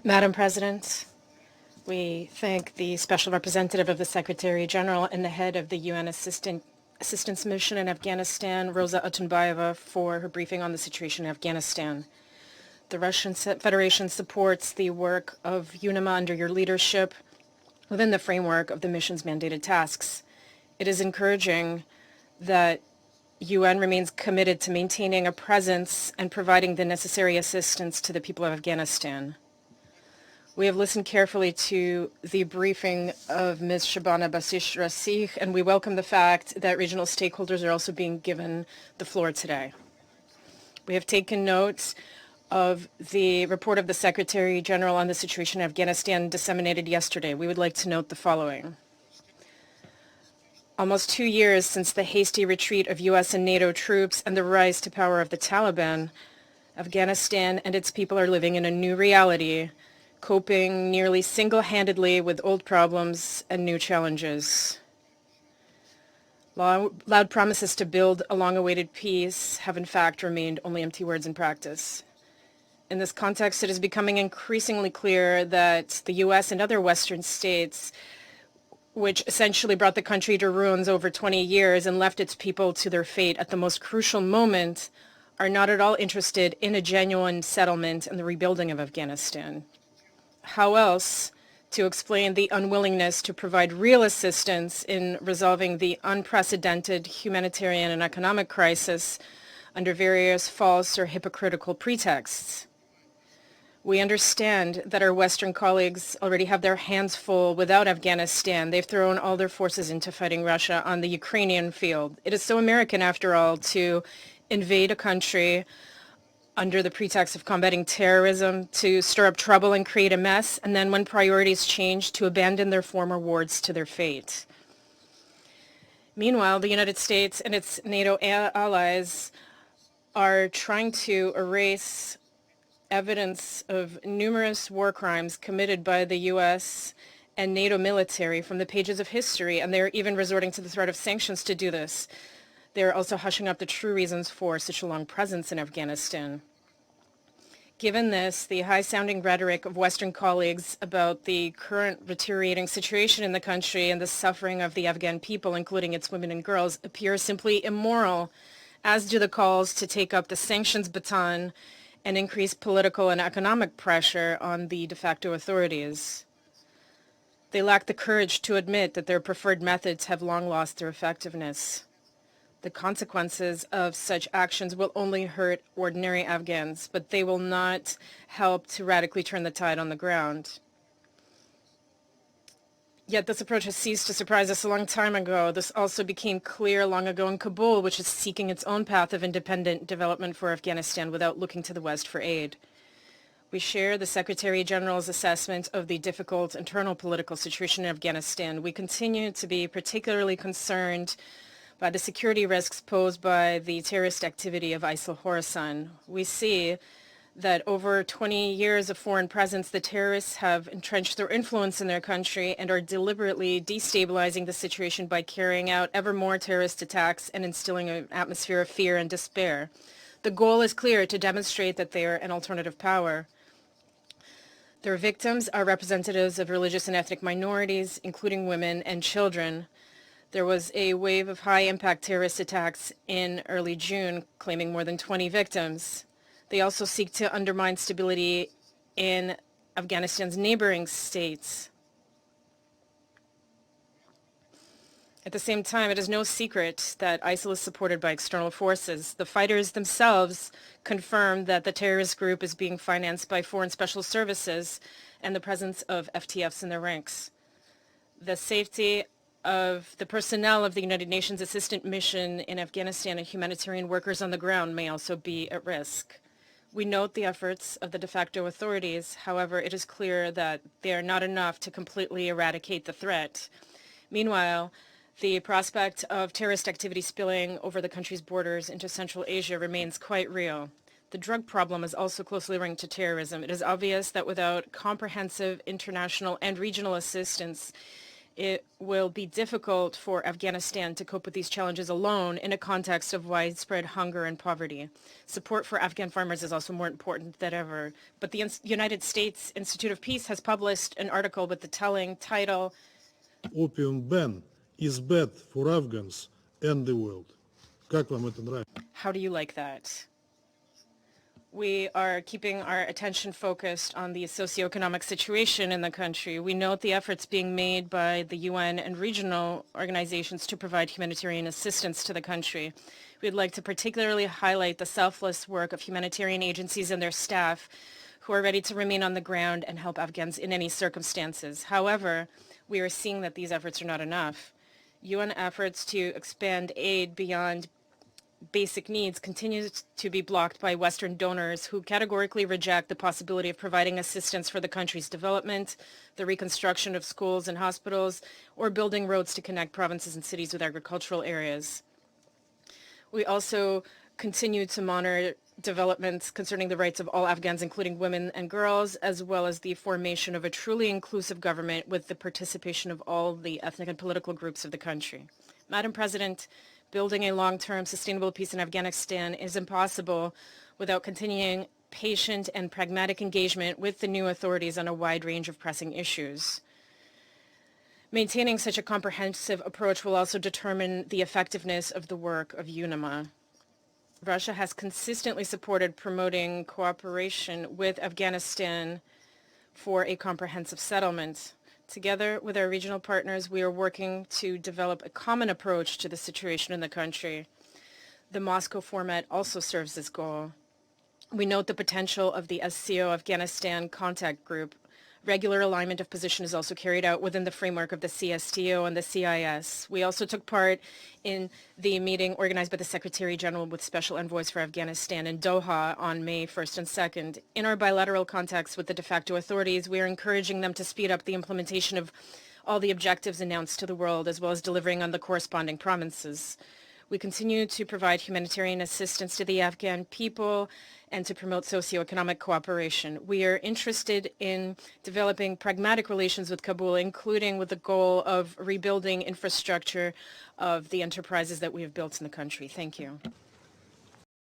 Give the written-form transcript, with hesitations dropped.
Madam President, we thank the Special Representative of the Secretary General and the head of the UN Assistance Mission in Afghanistan, Rosa Otunbayeva, for her briefing on the situation in Afghanistan. The Russian Federation supports the work of UNIMA under your leadership within the framework of the mission's mandated tasks. It is encouraging that UN remains committed to maintaining a presence and providing the necessary assistance to the people of Afghanistan. We have listened carefully to the briefing of Ms. Shabana Basish-Rasich, and we welcome the fact that regional stakeholders are also being given the floor today. We have taken note of the report of the Secretary General on the situation in Afghanistan disseminated yesterday. We would like to note the following. Almost 2 years since the hasty retreat of U.S. and NATO troops and the rise to power of the Taliban, Afghanistan and its people are living in a new reality, coping nearly single-handedly with old problems and new challenges. Loud promises to build a long-awaited peace have in fact remained only empty words in practice. In this context, it is becoming increasingly clear that the U.S. and other Western states, which essentially brought the country to ruins over 20 years and left its people to their fate at the most crucial moment, are not at all interested in a genuine settlement and the rebuilding of Afghanistan. How else to explain the unwillingness to provide real assistance in resolving the unprecedented humanitarian and economic crisis under various false or hypocritical pretexts? We understand that our Western colleagues already have their hands full without Afghanistan. They've thrown all their forces into fighting Russia on the Ukrainian field. It is so American, after all, to invade a country under the pretext of combating terrorism, to stir up trouble and create a mess, and then when priorities change, to abandon their former wards to their fate. Meanwhile, the United States and its NATO allies are trying to erase evidence of numerous war crimes committed by the U.S. and NATO military from the pages of history, and they're even resorting to the threat of sanctions to do this. They're also hushing up the true reasons for such a long presence in Afghanistan. Given this, the high-sounding rhetoric of Western colleagues about the current deteriorating situation in the country and the suffering of the Afghan people, including its women and girls, appears simply immoral, as do the calls to take up the sanctions baton and increase political and economic pressure on the de facto authorities. They lack the courage to admit that their preferred methods have long lost their effectiveness. The consequences of such actions will only hurt ordinary Afghans, but they will not help to radically turn the tide on the ground. Yet this approach has ceased to surprise us a long time ago. This also became clear long ago in Kabul, which is seeking its own path of independent development for Afghanistan without looking to the West for aid. We share the Secretary General's assessment of the difficult internal political situation in Afghanistan. We continue to be particularly concerned by the security risks posed by the terrorist activity of ISIL Khorasan. We see that over 20 years of foreign presence, the terrorists have entrenched their influence in their country and are deliberately destabilizing the situation by carrying out ever more terrorist attacks and instilling an atmosphere of fear and despair. The goal is clear: to demonstrate that they are an alternative power. Their victims are representatives of religious and ethnic minorities, including women and children. There was a wave of high-impact terrorist attacks in early June, claiming more than 20 victims. They also seek to undermine stability in Afghanistan's neighboring states. At the same time, it is no secret that ISIL is supported by external forces. The fighters themselves confirm that the terrorist group is being financed by foreign special services and the presence of FTFs in their ranks. The safety of the personnel of the United Nations Assistance Mission in Afghanistan and humanitarian workers on the ground may also be at risk. We note the efforts of the de facto authorities. However, it is clear that they are not enough to completely eradicate the threat. Meanwhile, the prospect of terrorist activity spilling over the country's borders into Central Asia remains quite real. The drug problem is also closely linked to terrorism. It is obvious that without comprehensive international and regional assistance, it will be difficult for Afghanistan to cope with these challenges alone in a context of widespread hunger and poverty. Support for Afghan farmers is also more important than ever. But the United States Institute of Peace has published an article with the telling title, Opium ban is bad for Afghans and the world. Как вам это нравится? How do you like that? We are keeping our attention focused on the socioeconomic situation in the country. We note the efforts being made by the UN and regional organizations to provide humanitarian assistance to the country. We'd like to particularly highlight the selfless work of humanitarian agencies and their staff who are ready to remain on the ground and help Afghans in any circumstances. However, we are seeing that these efforts are not enough. UN efforts to expand aid beyond basic needs continues to be blocked by Western donors who categorically reject the possibility of providing assistance for the country's development, the reconstruction of schools and hospitals, or building roads to connect provinces and cities with agricultural areas. We also continue to monitor developments concerning the rights of all Afghans, including women and girls, as well as the formation of a truly inclusive government with the participation of all the ethnic and political groups of the country. Madam President, building a long-term sustainable peace in Afghanistan is impossible without continuing patient and pragmatic engagement with the new authorities on a wide range of pressing issues. Maintaining such a comprehensive approach will also determine the effectiveness of the work of UNAMA. Russia has consistently supported promoting cooperation with Afghanistan for a comprehensive settlement. Together with our regional partners, we are working to develop a common approach to the situation in the country. The Moscow format also serves this goal. We note the potential of the SCO Afghanistan contact group. Regular alignment of position is also carried out within the framework of the CSTO and the CIS. We also took part in the meeting organized by the Secretary General with Special Envoys for Afghanistan in Doha on May 1st and 2nd. In our bilateral contacts with the de facto authorities, we are encouraging them to speed up the implementation of all the objectives announced to the world, as well as delivering on the corresponding promises. We continue to provide humanitarian assistance to the Afghan people and to promote socioeconomic cooperation. We are interested in developing pragmatic relations with Kabul, including with the goal of rebuilding infrastructure of the enterprises that we have built in the country. Thank you.